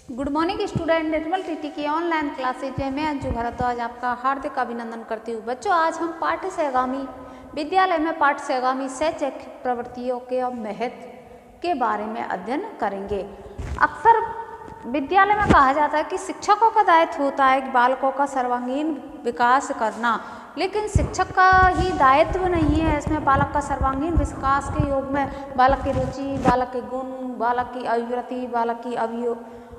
Good morning student. Nirmal TT की online classes में मैं अंजू भारद्वाज आपका हार्दिक अभिनंदन करती हूँ। बच्चों, आज हम पाठ्य से आगामी विद्यालय में पाठ्य से आगामी शैक्षिक प्रवृत्तियों के और महत्व के बारे में अध्ययन करेंगे। अक्सर विद्यालय में कहा जाता है कि शिक्षकों का दायित्व होता है कि बालकों का सर्वांगीण विकास करना, लेकिन शिक्षक का ही दायित्व नहीं है इसमें बालक का सर्वांगीण विकास के योग में बालक की रुचि, बालक के गुण, बालक की अभिवृत्ति, बालक की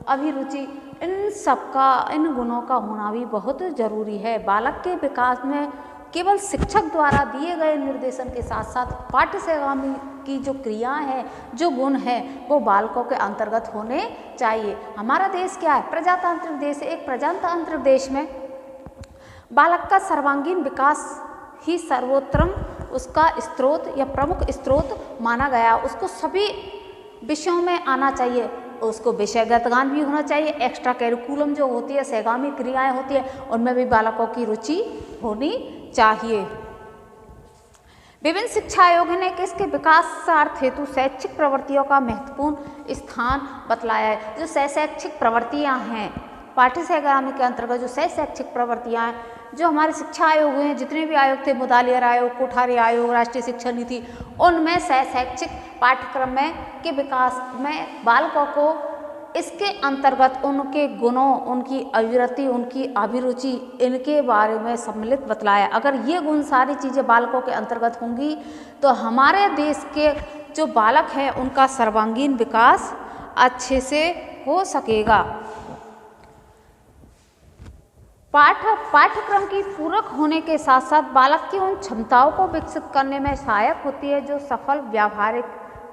अभिरुचि, इन गुणों का होना भी बहुत जरूरी है। बालक के विकास में केवल शिक्षक द्वारा दिए गए निर्देशन के साथ साथ पाठ्य से आगामी की जो क्रियाएं हैं, जो गुण है, वो बालकों के अंतर्गत होने चाहिए। हमारा देश क्या है? प्रजातांत्रिक देश है। एक प्रजातांत्रिक देश में बालक का सर्वांगीण विकास ही सर्वोत्तम उसका स्रोत या प्रमुख स्रोत माना गया। उसको सभी विषयों में आना चाहिए, उसको विषयगत ज्ञान भी होना चाहिए। एक्स्ट्रा करिकुलम जो होती है, सहगामी क्रियाएं होती है, उनमें भी बालकों की रुचि होनी चाहिए। विभिन्न शिक्षा आयोग ने किसके विकासार्थ हेतु शैक्षिक प्रवृत्तियों का महत्वपूर्ण स्थान बतलाया है। जो शैक्षिक प्रवृत्तियां हैं, पाठ्य से आगामी के अंतर्गत जो शैक्षिक प्रवृत्तियां हैं, जो हमारे शिक्षा आयोग हैं, जितने भी आयोग थे, मुदालियर आयोग, कोठारी आयोग, राष्ट्रीय शिक्षा नीति, उनमें शैक्षिक पाठ्यक्रम में के विकास में बालकों को इसके अंतर्गत उनके गुणों, उनकी अभिवृत्ति, उनकी अभिरुचि, इनके बारे में सम्मिलित बतलाया। अगर ये गुण सारी चीज़ें बालकों के अंतर्गत होंगी तो हमारे देश के जो बालक हैं उनका सर्वांगीण विकास अच्छे से हो सकेगा। पाठ्यक्रम की पूरक होने के साथ साथ बालक की उन क्षमताओं को विकसित करने में सहायक होती है जो सफल व्यावहारिक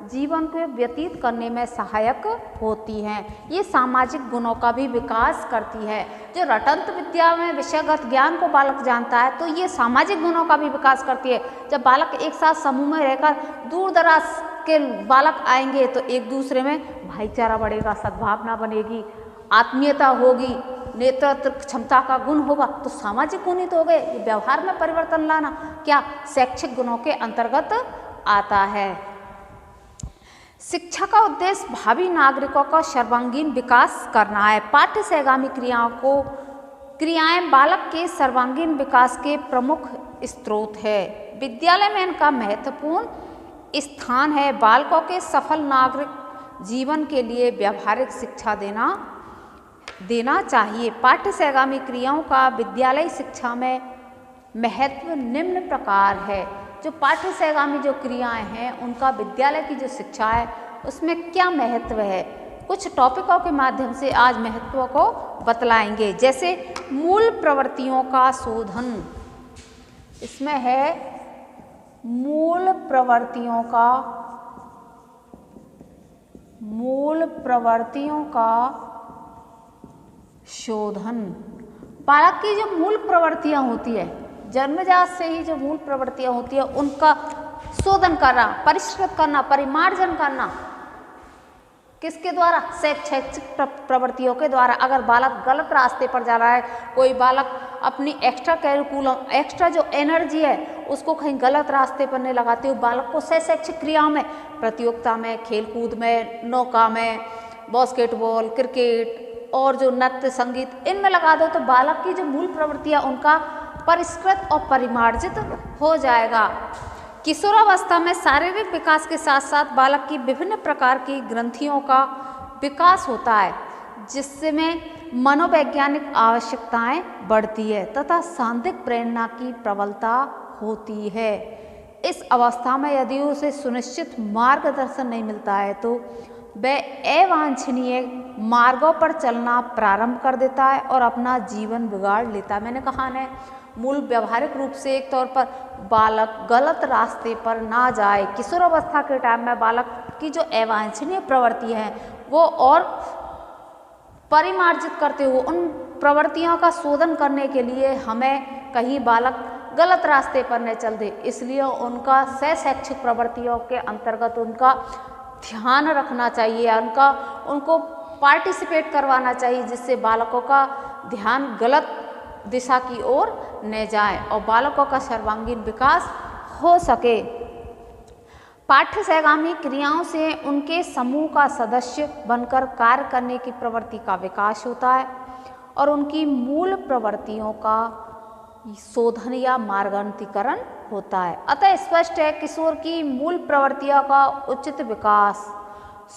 जीवन को व्यतीत करने में सहायक होती हैं। ये सामाजिक गुणों का भी विकास करती है। जो रटंत विद्या में विषयगत ज्ञान को बालक जानता है तो ये सामाजिक गुणों का भी विकास करती है। जब बालक एक साथ समूह में रहकर दूर दराज के बालक आएंगे तो एक दूसरे में भाईचारा बढ़ेगा, सद्भावना बनेगी, आत्मीयता होगी, नेतृत्व क्षमता का गुण होगा, तो सामाजिक गुण ही तो हो गए। व्यवहार में परिवर्तन लाना क्या शैक्षिक गुणों के अंतर्गत आता है। शिक्षा का उद्देश्य भावी नागरिकों का सर्वांगीण विकास करना है। पाठ्य से आगामी क्रियाएं बालक के सर्वांगीण विकास के प्रमुख स्रोत है। विद्यालय में इनका महत्वपूर्ण स्थान है। बालकों के सफल नागरिक जीवन के लिए व्यावहारिक शिक्षा देना चाहिए। पाठ्य से आगामी क्रियाओं का विद्यालय शिक्षा में महत्व निम्न प्रकार है। जो पाठ्य से आगामी जो क्रियाएं हैं उनका विद्यालय की जो शिक्षा है उसमें क्या महत्व है, कुछ टॉपिकों के माध्यम से आज महत्व को बतलाएंगे। जैसे मूल प्रवृत्तियों का शोधन, इसमें है मूल प्रवृत्तियों का शोधन। बालक की जो मूल प्रवृत्तियां होती है, जन्मजात से ही जो मूल प्रवृत्तियां होती है उनका शोधन करना, परिष्कृत करना, परिमार्जन करना, किसके द्वारा? शैक्षिक प्रवृत्तियों के द्वारा। अगर बालक गलत रास्ते पर जा रहा है, कोई बालक अपनी एक्स्ट्रा करिकुलम, एक्स्ट्रा जो एनर्जी है उसको कहीं गलत रास्ते पर नहीं लगाते हो, बालक को शैक्षिक क्रियाओं में, प्रतियोगिता में, खेलकूद में, नौका में, बास्केटबॉल, क्रिकेट और जो नृत्य संगीत, इनमें लगा दो तो बालक की जो मूल प्रवृत्तियां उनका परिष्कृत और परिमार्जित हो जाएगा। किशोरावस्था में शारीरिक विकास के साथ साथ बालक की विभिन्न प्रकार की ग्रंथियों का विकास होता है, जिसमें मनोवैज्ञानिक आवश्यकताएं बढ़ती है तथा सांदिक प्रेरणा की प्रबलता होती है। इस अवस्था में यदि उसे सुनिश्चित मार्गदर्शन नहीं मिलता है तो वह अवांछनीय मार्गों पर चलना प्रारंभ कर देता है और अपना जीवन बिगाड़ लेता है। मैंने कहा है मूल व्यवहारिक रूप से एक तौर पर बालक गलत रास्ते पर ना जाए। किशोरावस्था के टाइम में बालक की जो अवांछनीय प्रवृत्ति है वो और परिमार्जित करते हुए उन प्रवृत्तियों का शोधन करने के लिए हमें कहीं बालक गलत रास्ते पर न चल दे, इसलिए उनका शैक्षिक प्रवृत्तियों के अंतर्गत उनका ध्यान रखना चाहिए, उनको पार्टिसिपेट करवाना चाहिए, जिससे बालकों का ध्यान गलत दिशा की ओर न जाए और बालकों का सर्वांगीण विकास हो सके। पाठ्य सहगामी क्रियाओं से उनके समूह का सदस्य बनकर कार्य करने की प्रवृत्ति का विकास होता है और उनकी मूल प्रवृत्तियों का शोधन या मार्गान्तीकरण होता है। अतः स्पष्ट है किशोर की मूल प्रवृत्तियों का उचित विकास,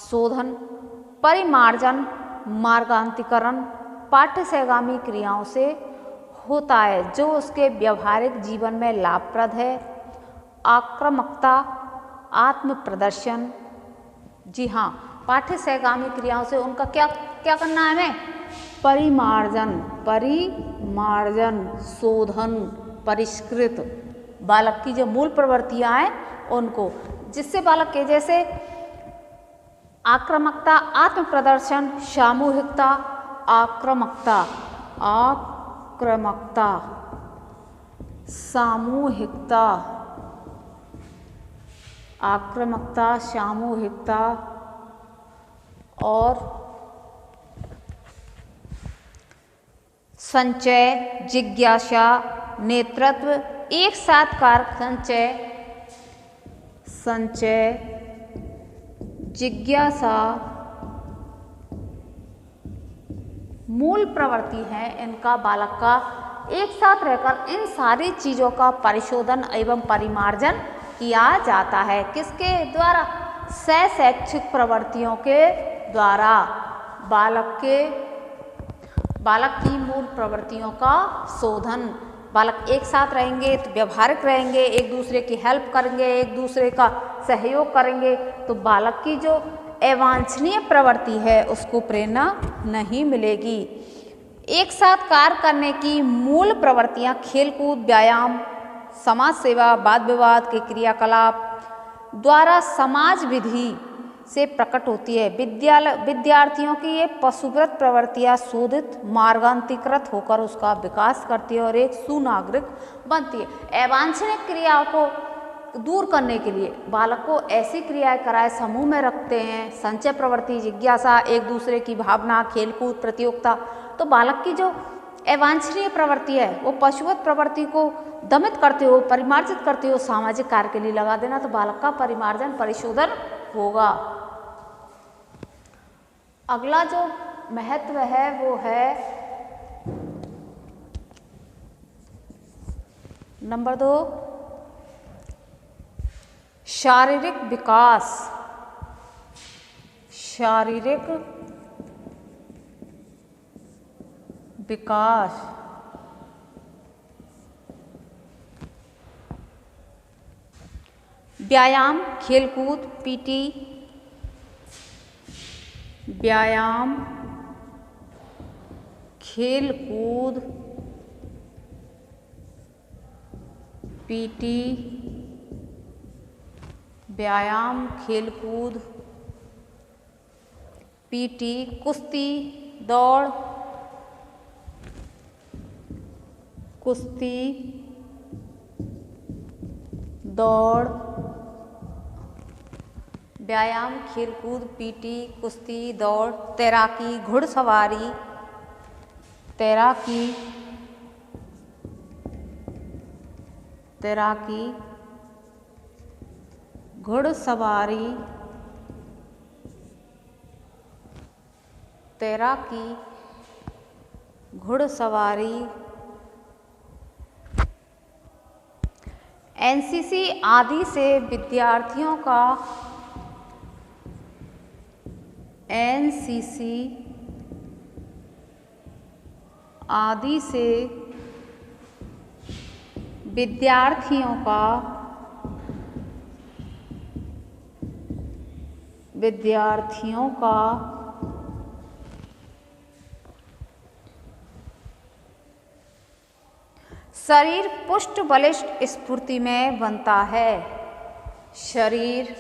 शोधन, परिमार्जन, मार्गान्तीकरण पाठ्य सहगामी क्रियाओं से होता है, जो उसके व्यवहारिक जीवन में लाभप्रद है। आक्रामकता, आत्म प्रदर्शन, जी हाँ, पाठ्य सहगामी क्रियाओं से उनका क्या क्या करना है हमें? परिमार्जन, शोधन, परिष्कृत, बालक की जो मूल प्रवृत्तियां हैं उनको, जिससे बालक के जैसे आक्रामकता, आत्म प्रदर्शन, सामूहिकता, आक्रामकता, सामूहिकता, आक्रामकता, सामूहिकता और संचय, जिज्ञासा, नेतृत्व एक साथ संचय, जिज्ञासा मूल प्रवृत्ति है इनका। बालक का एक साथ रहकर इन सारी चीज़ों का परिशोधन एवं परिमार्जन किया जाता है। किसके द्वारा? शैक्षिक प्रवृत्तियों के द्वारा। बालक की मूल प्रवृत्तियों का शोधन। बालक एक साथ रहेंगे तो व्यवहारिक रहेंगे, एक दूसरे की हेल्प करेंगे, एक दूसरे का सहयोग करेंगे, तो बालक की जो अवांछनीय प्रवृत्ति है उसको प्रेरणा नहीं मिलेगी। एक साथ कार्य करने की मूल प्रवृत्तियां खेलकूद, व्यायाम, समाज सेवा, वाद विवाद के क्रियाकलाप द्वारा समाज विधि से प्रकट होती है। विद्यार्थियों की ये पशुवृत्त प्रवृत्तियां शोधित, मार्गान्तीकृत होकर उसका विकास करती है और एक सुनागरिक बनती है। अवांछनीय क्रियाओं को दूर करने के लिए बालक को ऐसी क्रियाएं कराए, समूह में रखते हैं, संचय प्रवृत्ति, जिज्ञासा, एक दूसरे की भावना, खेलकूद, प्रतियोगिता, तो बालक की जो अवांछनीय प्रवृत्ति है वो पशुवत प्रवृत्ति को दमित करते हो, परिमार्जित करते हो, सामाजिक कार्य के लिए लगा देना, तो बालक का परिमार्जन, परिशोधन होगा। अगला जो महत्व है वो है नंबर 2, शारीरिक विकास। शारीरिक विकास व्यायाम, खेलकूद, पीटी, व्यायाम, खेलकूद, पीटी, व्यायाम, खेलकूद, पीटी, कुश्ती, दौड़, कुश्ती, दौड़, व्यायाम, खेलकूद, पीटी, कुश्ती, दौड़, तैराकी, घुड़सवारी, तैराकी, घुड़सवारी, तैराकी, घुड़सवारी, एनसीसी आदि से विद्यार्थियों का विद्यार्थियों का शरीर पुष्ट बलिष्ठ स्फूर्ति में बनता है। शरीर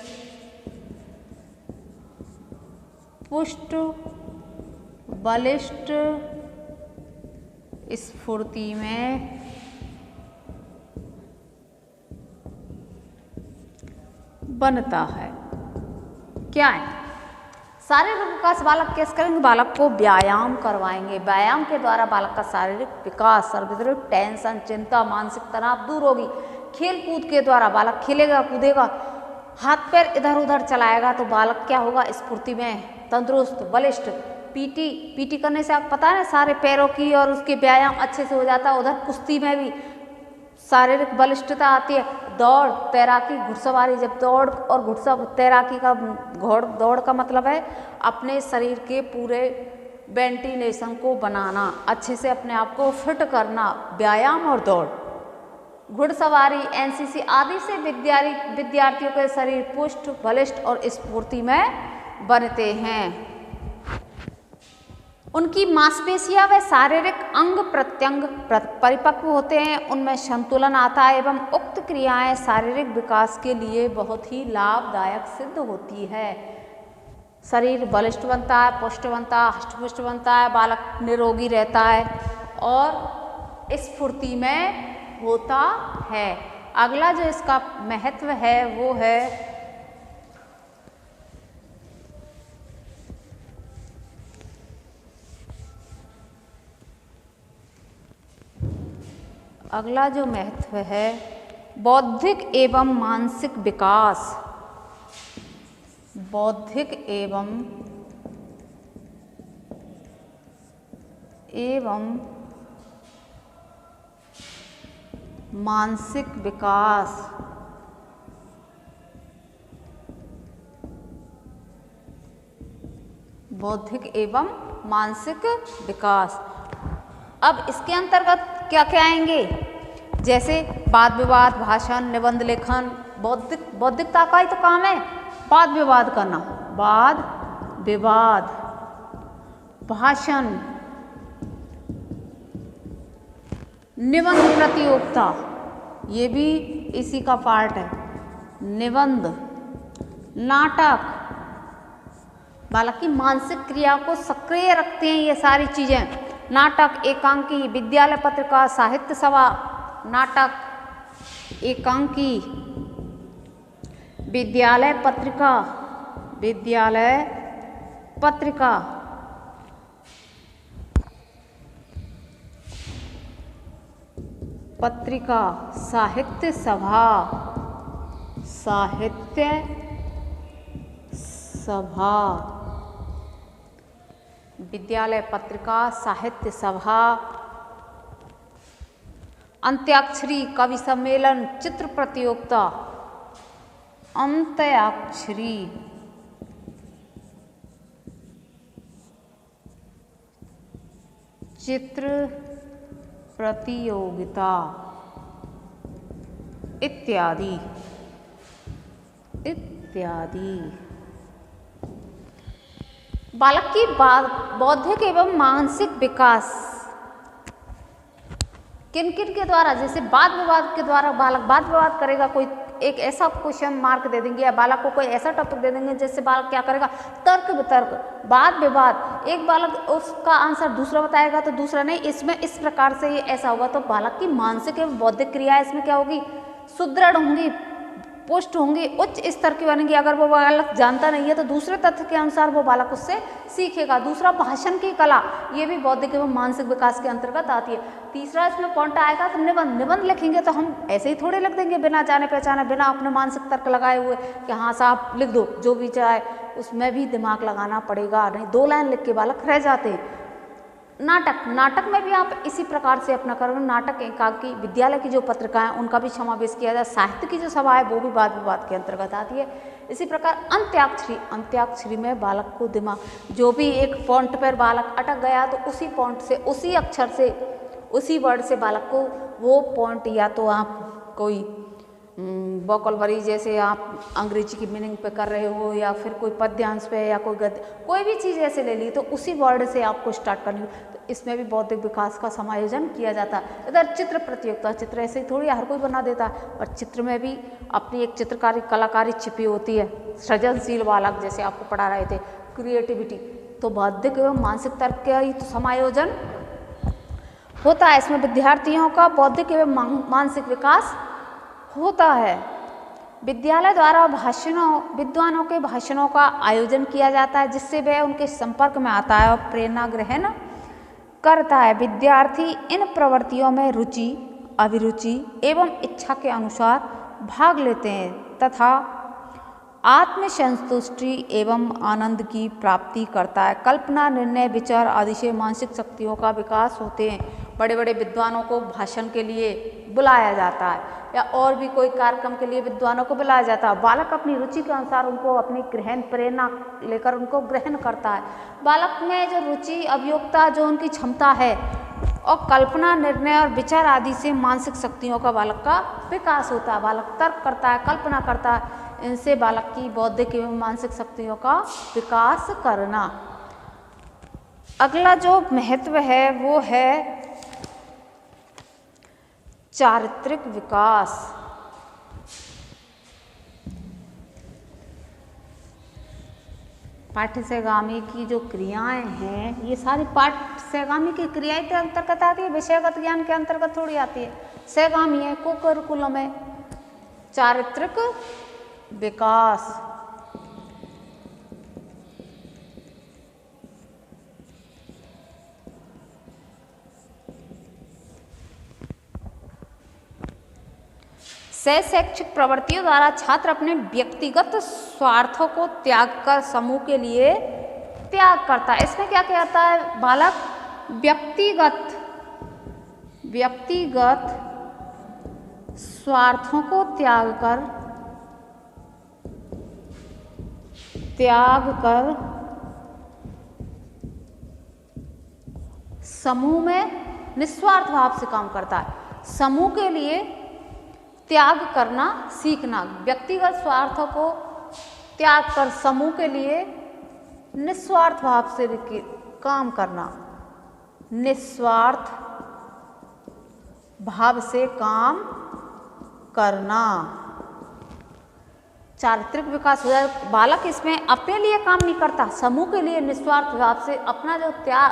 पुष्ट बलिष्ठ स्फूर्ति में बनता है। क्या है? शारीरिक विकास बालक कैसे करेंगे? बालक को व्यायाम करवाएंगे। व्यायाम के द्वारा बालक का शारीरिक विकास, शारीरिक टेंशन, चिंता, मानसिक तनाव दूर होगी। खेल कूद के द्वारा बालक खेलेगा कूदेगा हाथ पैर इधर उधर चलाएगा तो बालक क्या होगा, स्फूर्ति में, तंदुरुस्त, बलिष्ठ। पीटी करने से आपको पता है ना, सारे पैरों की और उसके व्यायाम अच्छे से हो जाता है। उधर कुश्ती में भी शारीरिक बलिष्ठता आती है। दौड़, तैराकी, घुड़सवारी, जब दौड़ और तैराकी का दौड़ का मतलब है अपने शरीर के पूरे वेंटिलेशन को बनाना, अच्छे से अपने आप को फिट करना, व्यायाम और दौड़। घुड़सवारी, एनसीसी आदि से विद्यार्थियों के शरीर पुष्ट, बलिष्ठ और स्फूर्ति में बनते हैं। उनकी मांसपेशियां व शारीरिक अंग प्रत्यंग परिपक्व होते हैं, उनमें संतुलन आता है एवं उक्त क्रियाएं शारीरिक विकास के लिए बहुत ही लाभदायक सिद्ध होती है। शरीर बलिष्ठ बनता है, पुष्ट बनता है, हष्टपुष्ट बनता है, बालक निरोगी रहता है और स्फूर्ति में होता है। अगला जो इसका महत्व है वो है बौद्धिक एवं मानसिक विकास। बौद्धिक एवं मानसिक विकास। बौद्धिक एवं मानसिक विकास। अब इसके अंतर्गत क्या क्या आएंगे, जैसे वाद विवाद, भाषण, निबंध लेखन। बौद्धिकता का ही तो काम है वाद विवाद करना। वाद विवाद, भाषण, निबंध प्रतियोगिता, ये भी इसी का पार्ट है। निबंध, नाटक, बालक की मानसिक क्रिया को सक्रिय रखते हैं ये सारी चीजें। नाटक, एकांकी, विद्यालय पत्रिका, साहित्य सभा। नाटक, एकांकी, विद्यालय पत्रिका, साहित्य सभा, विद्यालय पत्रिका, साहित्य सभा। अंत्याक्षरी, कवि सम्मेलन, चित्र प्रतियोगिता। अंत्याक्षरी, चित्र प्रतियोगिता इत्यादि। बालक की बौद्धिक एवं मानसिक विकास किन किन के द्वारा, जैसे वाद विवाद के द्वारा बालक वाद विवाद करेगा। कोई एक ऐसा क्वेश्चन मार्क दे देंगे या बालक को कोई ऐसा टॉपिक दे देंगे जिससे बालक क्या करेगा, तर्क वितर्क, वाद विवाद। एक बालक उसका आंसर दूसरा बताएगा तो दूसरा नहीं, इसमें इस प्रकार से ये ऐसा होगा तो बालक की मानसिक एवं बौद्धिक क्रिया इसमें क्या होगी, सुदृढ़ होंगी, पुष्ट होंगी, उच्च स्तर की बनेंगी। अगर वो बालक जानता नहीं है तो दूसरे तथ्य के अनुसार वो बालक उससे सीखेगा। दूसरा, भाषण की कला, ये भी बौद्धिक एवं मानसिक विकास के अंतर्गत आती है। तीसरा इसमें पॉइंट आएगा तो निबंध लिखेंगे तो हम ऐसे ही थोड़े लिख देंगे बिना जाने पहचाने, बिना अपने मानसिक तर्क लगाए हुए कि हाँ साहब लिख दो जो भी चाहे, उसमें भी दिमाग लगाना पड़ेगा। नहीं 2 लाइन लिख के बालक रह जाते हैं। नाटक में भी आप इसी प्रकार से अपना करोगे। नाटक, एकांकी, विद्यालय की जो पत्रिकाएं उनका भी समावेश किया जाए। साहित्य की जो सभा है वो भी वाद विवाद के अंतर्गत आती है। इसी प्रकार अंत्याक्षरी में बालक को दिमाग, जो भी एक पॉइंट पर बालक अटक गया तो उसी पॉइंट से, उसी अक्षर से, उसी वर्ड से बालक को वो पॉइंट, या तो आप कोई वोकैबुलरी जैसे आप अंग्रेजी की मीनिंग पे कर रहे हो या फिर कोई पद्यांश पे या कोई गद्य, कोई भी चीज़ ऐसे ले ली तो उसी वर्ड से आपको स्टार्ट करनी हो। तो इसमें भी बौद्धिक विकास का समायोजन किया जाता है। इधर चित्र प्रतियोगिता, चित्र ऐसे ही थोड़ी हर कोई बना देता है, और चित्र में भी अपनी एक चित्रकारी कलाकारी छिपी होती है। सृजनशील बालक जैसे आपको पढ़ा रहे थे, क्रिएटिविटी, तो बौद्धिक एवं मानसिक तर्क का ही तो समायोजन होता है। इसमें विद्यार्थियों का बौद्धिक एवं मानसिक विकास होता है। विद्यालय द्वारा विद्वानों के भाषणों का आयोजन किया जाता है जिससे वह उनके संपर्क में आता है और प्रेरणा ग्रहण करता है। विद्यार्थी इन प्रवृत्तियों में रुचि, अभिरुचि एवं इच्छा के अनुसार भाग लेते हैं तथा आत्मसंतुष्टि एवं आनंद की प्राप्ति करता है। कल्पना, निर्णय, विचार आदि से मानसिक शक्तियों का विकास होते हैं। बड़े बड़े विद्वानों को भाषण के लिए बुलाया जाता है या और भी कोई कार्यक्रम के लिए विद्वानों को बुलाया जाता है। बालक अपनी रुचि के अनुसार उनको अपनी ग्रहण प्रेरणा लेकर उनको ग्रहण करता है। बालक में जो रुचि, अभियोक्ता, जो उनकी क्षमता है और कल्पना, निर्णय और विचार आदि से मानसिक शक्तियों का बालक का विकास होता है। बालक तर्क करता है, कल्पना करता है, इनसे बालक की बौद्धिक एवं मानसिक शक्तियों का विकास करना। अगला जो महत्व है वो है चारित्रिक विकास। पाठ्यसेगामी की जो क्रियाएं हैं, ये सारी पाठ्यसेगामी की क्रियाएं के अंतर्गत आती है, विषयगत ज्ञान के अंतर्गत थोड़ी आती है। सेगामी है को करिकुलम है। चारित्रिक विकास, शैक्षिक प्रवृत्तियों द्वारा छात्र अपने व्यक्तिगत स्वार्थों को त्याग कर समूह के लिए त्याग करता है। इसमें क्या कहता है? बालक व्यक्तिगत स्वार्थों को त्याग कर समूह में निस्वार्थ भाव से काम करता है। समूह के लिए त्याग करना सीखना, व्यक्तिगत स्वार्थों को त्याग कर समूह के लिए निस्वार्थ भाव से काम करना, निस्वार्थ भाव से काम करना। चारित्रिक विकास हो जाए। बालक इसमें अपने लिए काम नहीं करता, समूह के लिए निस्वार्थ भाव से अपना जो त्याग,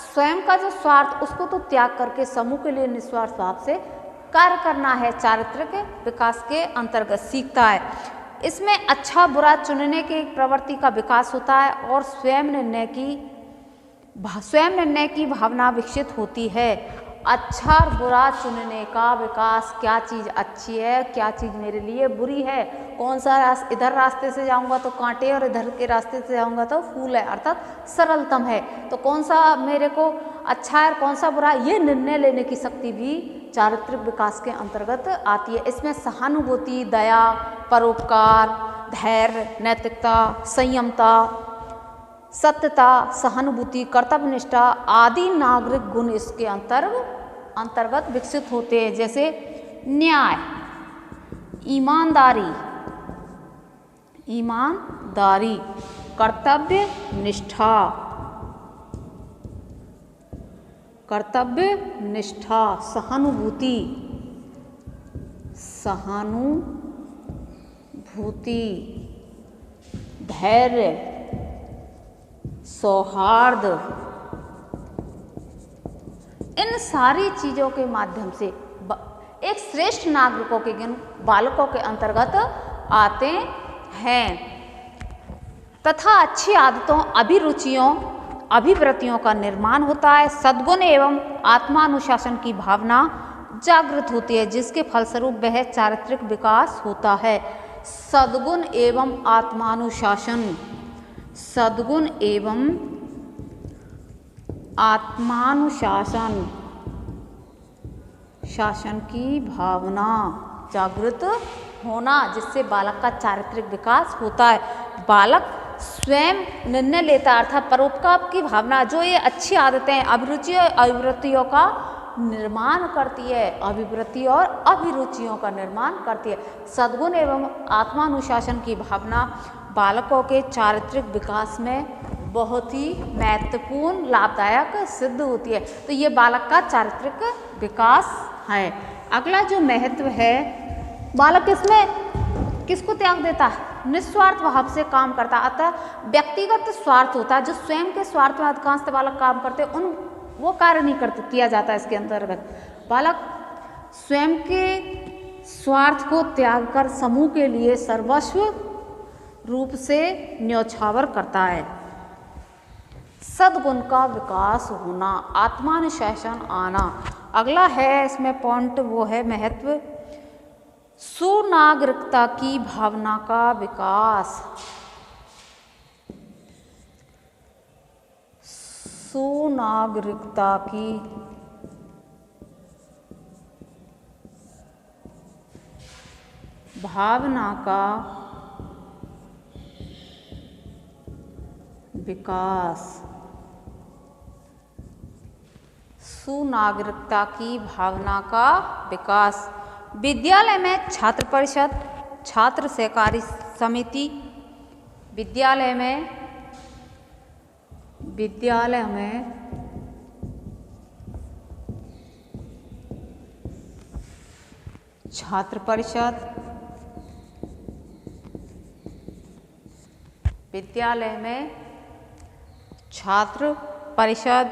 स्वयं का जो स्वार्थ उसको तो त्याग करके समूह के लिए निस्वार्थ भाव से कार्य करना है। चारित्रिक विकास के अंतर्गत सीखता है। इसमें अच्छा बुरा चुनने की प्रवृत्ति का विकास होता है और स्वयं निर्णय की भावना विकसित होती है। अच्छा और बुरा चुनने का विकास, क्या चीज़ अच्छी है, क्या चीज़ मेरे लिए बुरी है, कौन सा इधर रास्ते से जाऊंगा तो कांटे और इधर के रास्ते से जाऊंगा तो फूल है, अर्थात सरलतम है, तो कौन सा मेरे को अच्छा है और कौन सा बुरा, ये निर्णय लेने की शक्ति भी चारित्रिक विकास के अंतर्गत आती है। इसमें सहानुभूति, दया, परोपकार, धैर्य, नैतिकता, संयमता, सत्यता, सहानुभूति, कर्तव्यनिष्ठा आदि नागरिक गुण इसके अंतर्गत विकसित होते हैं। जैसे न्याय, ईमानदारी, कर्तव्य निष्ठा, सहानुभूति, धैर्य, सौहार्द, इन सारी चीज़ों के माध्यम से एक श्रेष्ठ नागरिकों के गुण बालकों के अंतर्गत आते हैं तथा अच्छी आदतों, अभिरुचियों, अभिवृत्तियों का निर्माण होता है। सद्गुण एवं आत्मानुशासन की भावना जागृत होती है, जिसके फलस्वरूप वह चारित्रिक विकास होता है। सद्गुण एवं आत्मानुशासन, सद्गुण एवं शासन की भावना जागृत होना, जिससे बालक का चारित्रिक विकास होता है। बालक स्वयं निर्णय लेता है, अर्थात परोपकार की भावना, जो ये अच्छी आदतें अभिरुचि और अभिवृत्तियों का निर्माण करती है, अभिवृत्ति और अभिरुचियों का निर्माण करती है। सद्गुण एवं आत्मानुशासन की भावना बालकों के चारित्रिक विकास में बहुत ही महत्वपूर्ण, लाभदायक सिद्ध होती है। तो ये बालक का चारित्रिक विकास है। अगला जो महत्व है, बालक इसमें किसको त्याग देता है? निस्वार्थ भाव से काम करता है। अतः व्यक्तिगत स्वार्थ होता है, जो स्वयं के स्वार्थ में अधिकांश बालक काम करते हैं, वो कार्य नहीं किया जाता इसके अंतर्गत। बालक स्वयं के स्वार्थ को त्याग कर समूह के लिए सर्वस्व रूप से न्यौछावर करता है। सद्गुण का विकास होना, आत्मानुशासन आना। अगला है इसमें पॉइंट, वो है महत्व सुनागरिकता की भावना का विकास। सुनागरिकता की भावना का विकास। सुनागरिकता की भावना का विकास। विद्यालय में छात्र परिषद, छात्र सहकारी समिति, विद्यालय में छात्र परिषद, विद्यालय में छात्र परिषद,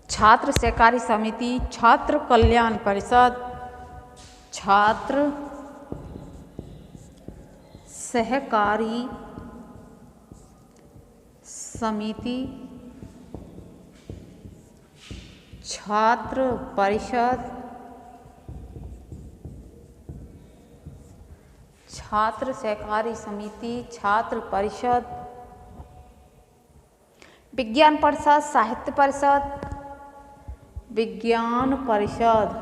छात्र सहकारी समिति, छात्र कल्याण परिषद, छात्र सहकारी समिति, छात्र परिषद, छात्र सहकारी समिति, छात्र परिषद, विज्ञान परिषद, साहित्य परिषद, विज्ञान परिषद,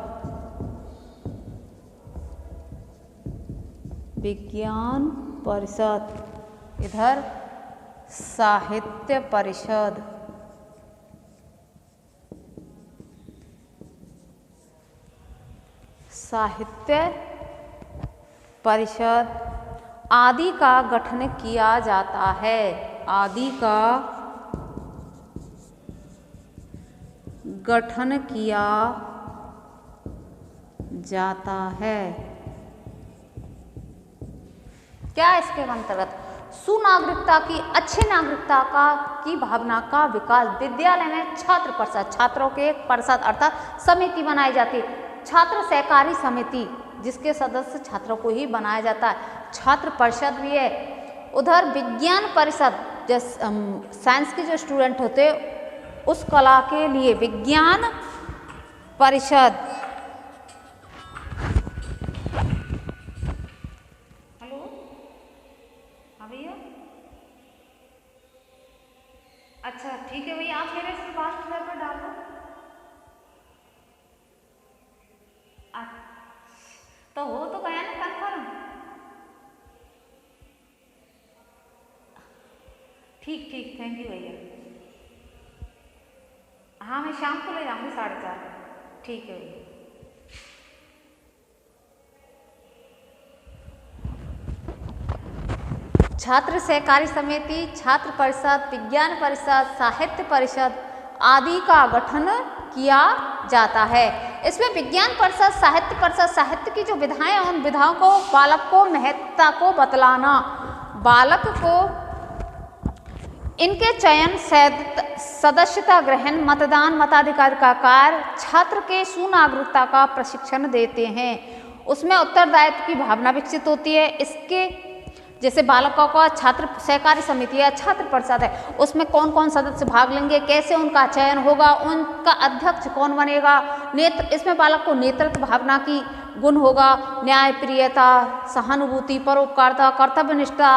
विज्ञान परिषद, इधर साहित्य परिषद, साहित्य परिषद आदि का गठन किया जाता है। आदि का गठन किया जाता है। क्या इसके अंतर्गत सुनागरिकता की अच्छी नागरिकता की भावना का विकास। विद्यालय में छात्र परिषद, छात्रों के एक परिषद अर्थात समिति बनाई जाती है। छात्र सहकारी समिति जिसके सदस्य छात्रों को ही बनाया जाता है। छात्र परिषद भी है। उधर विज्ञान परिषद, जैसे साइंस के जो स्टूडेंट होते उस कला के लिए विज्ञान परिषद। हेलो, हाँ भैया, अच्छा ठीक है भैया, आप मेरे से बात पर डाल दो। तो हो तो गया ना कन्फर्म। ठीक ठीक, थैंक यू भैया। हाँ मैं शाम को ले जाऊंगी 4:30। ठीक है भैया। छात्र सहकारी समिति, छात्र परिषद, विज्ञान परिषद, साहित्य परिषद आदि का गठन किया जाता है। इसमें विज्ञान परिषद, साहित्य परिषद, साहित्य की जो विधाएं हैं उन विधाओं को बालक को महत्ता को बतलाना, बालक को इनके चयन, सदस्यता ग्रहण, मतदान, मताधिकार का कार्य, छात्र के सुनागरिकता का प्रशिक्षण देते हैं। उसमें उत्तरदायित्व की भावना विकसित होती है। इसके जैसे बालकों का छात्र सहकारी समिति है, छात्र परिषद है, उसमें कौन कौन सदस्य भाग लेंगे, कैसे उनका चयन होगा, उनका अध्यक्ष कौन बनेगा, इसमें बालक को नेतृत्व भावना की गुण होगा, न्यायप्रियता, सहानुभूति, परोपकारिता, कर्तव्यनिष्ठा,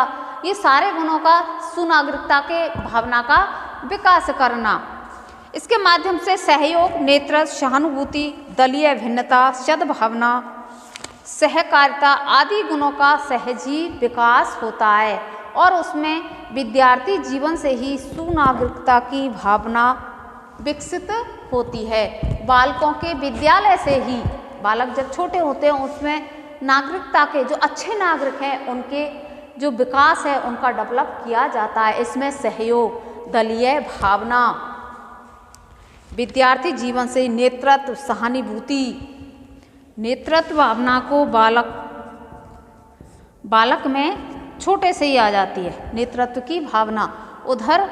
ये सारे गुणों का सुनागरिकता के भावना का विकास करना। इसके माध्यम से सहयोग, नेतृत्व, सहानुभूति, दलीय भिन्नता, सद्भावना, सहकारिता आदि गुणों का सहजी विकास होता है और उसमें विद्यार्थी जीवन से ही सुनागरिकता की भावना विकसित होती है। बालकों के विद्यालय से ही, बालक जब छोटे होते हैं उसमें नागरिकता के जो अच्छे नागरिक हैं उनके जो विकास है उनका डेवलप किया जाता है। इसमें सहयोग, दलीय भावना, विद्यार्थी जीवन से नेतृत्व, सहानुभूति, नेतृत्व भावना को बालक में छोटे से ही आ जाती है, नेतृत्व की भावना। उधर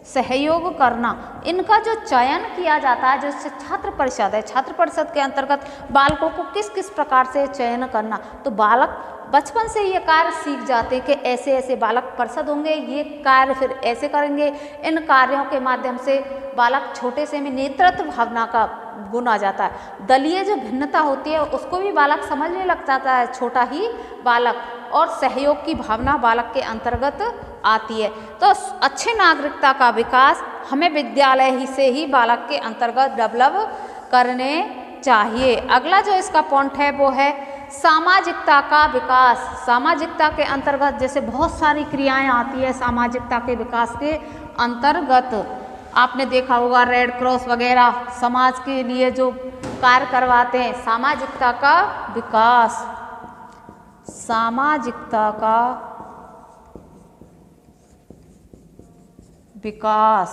सहयोग करना, इनका जो चयन किया जाता है, जैसे छात्र परिषद है, छात्र परिषद के अंतर्गत बालकों को किस किस प्रकार से चयन करना, तो बालक बचपन से ये कार्य सीख जाते कि ऐसे ऐसे बालक परिषद होंगे, ये कार्य फिर ऐसे करेंगे। इन कार्यों के माध्यम से बालक छोटे से में नेतृत्व भावना का गुण आ जाता है। दलीय जो भिन्नता होती है उसको भी बालक समझने लग जाता है, छोटा ही बालक, और सहयोग की भावना बालक के अंतर्गत आती है। तो अच्छे नागरिकता का विकास हमें विद्यालय ही से ही बालक के अंतर्गत डेवलप करने चाहिए। अगला जो इसका पॉइंट है वो है सामाजिकता का विकास। सामाजिकता के अंतर्गत जैसे बहुत सारी क्रियाएं आती है सामाजिकता के विकास के अंतर्गत। आपने देखा होगा रेड क्रॉस वगैरह समाज के लिए जो कार्य करवाते हैं। सामाजिकता का विकास, सामाजिकता का विकास।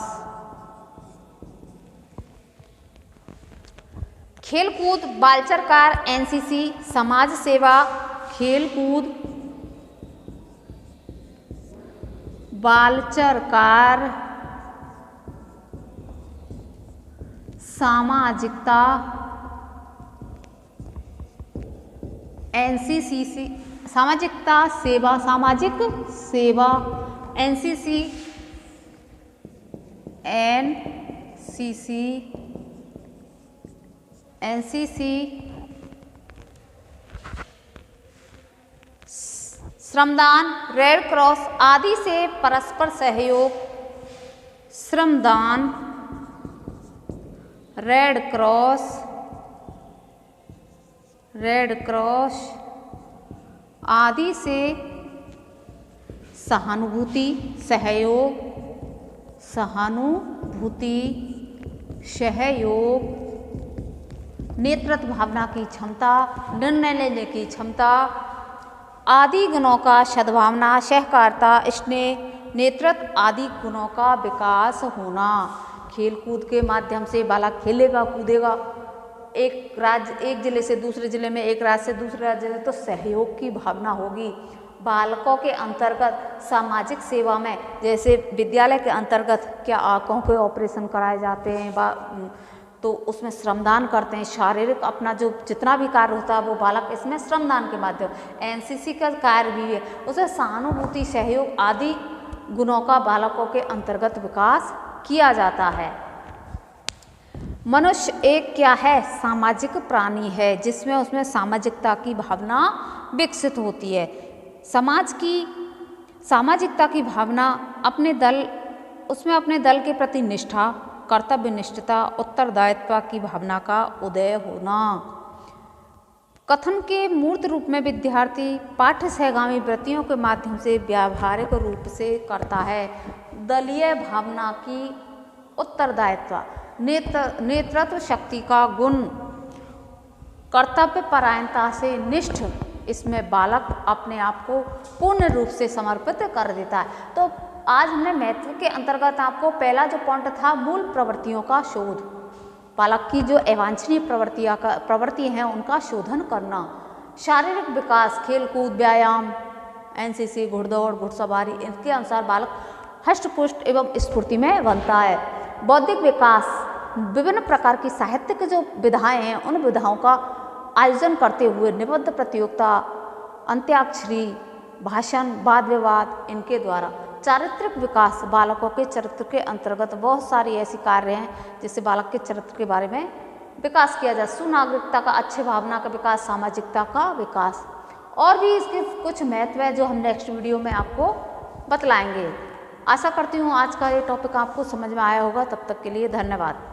खेलकूद, बालचर कार्य, एनसीसी, समाज सेवा, खेलकूद, बालचर कार्य, सामाजिकता, एनसीसी, सामाजिकता सेवा, सामाजिक सेवा, एनसीसी, एनसीसी, श्रमदान, रेड क्रॉस आदि से परस्पर सहयोग। श्रमदान, रेड क्रॉस आदि से सहानुभूति, सहयोग, नेतृत्व भावना की क्षमता, निर्णय लेने की क्षमता आदि गुणों का, सद्भावना, सहकारिता, स्नेह, नेतृत्व आदि गुणों का विकास होना। खेलकूद के माध्यम से बालक खेलेगा कूदेगा, एक जिले से दूसरे जिले में, एक राज्य से दूसरे राज्य में, तो सहयोग की भावना होगी। बालकों के अंतर्गत सामाजिक सेवा में जैसे विद्यालय के अंतर्गत क्या आँखों के ऑपरेशन कराए जाते हैं, तो उसमें श्रमदान करते हैं। शारीरिक अपना जो जितना भी कार्य होता है वो बालक इसमें श्रमदान के माध्यम। एनसीसी का कार्य भी है, उसे सहानुभूति, सहयोग आदि गुणों का बालकों के अंतर्गत विकास किया जाता है। मनुष्य एक क्या है, सामाजिक प्राणी है, जिसमें उसमें सामाजिकता की भावना विकसित होती है। समाज की सामाजिकता की भावना उसमें अपने दल के प्रति निष्ठा, कर्तव्य निष्ठता, उत्तरदायित्व की भावना का उदय होना। कथन के मूर्त रूप में विद्यार्थी पाठ्य सहगामी वृत्तियों के माध्यम से व्यावहारिक रूप से करता है। दलीय भावना की उत्तरदायित्व, नेतृत्व शक्ति का गुण, कर्तव्य परायणता से निष्ठ, इसमें बालक अपने आप को पूर्ण रूप से समर्पित कर देता है। तो आज हमने महत्व के अंतर्गत आपको पहला जो पॉइंट था मूल प्रवृत्तियों का शोध, बालक की जो अवांछनीय प्रवृत्ति हैं उनका शोधन करना। शारीरिक विकास, खेलकूद, व्यायाम, एनसीसी, घुड़दौड़, घुड़सवारी, इनके अनुसार बालक हष्टपुष्ट एवं स्फूर्तिमय बनता है। बौद्धिक विकास, विभिन्न प्रकार की साहित्यिक जो विधाएं हैं उन विधाओं का आयोजन करते हुए निबंध प्रतियोगिता, अंत्याक्षरी, भाषण, वाद विवाद, इनके द्वारा। चारित्रिक विकास, बालकों के चरित्र के अंतर्गत बहुत सारी ऐसी कार्य हैं जिससे बालक के चरित्र के बारे में विकास किया जाए। सुनागरिकता का, अच्छे भावना का विकास, सामाजिकता का विकास, और भी इसके कुछ महत्व है जो हम नेक्स्ट वीडियो में आपको बतलाएंगे। आशा करती हूँ आज का ये टॉपिक आपको समझ में आया होगा। तब तक के लिए धन्यवाद।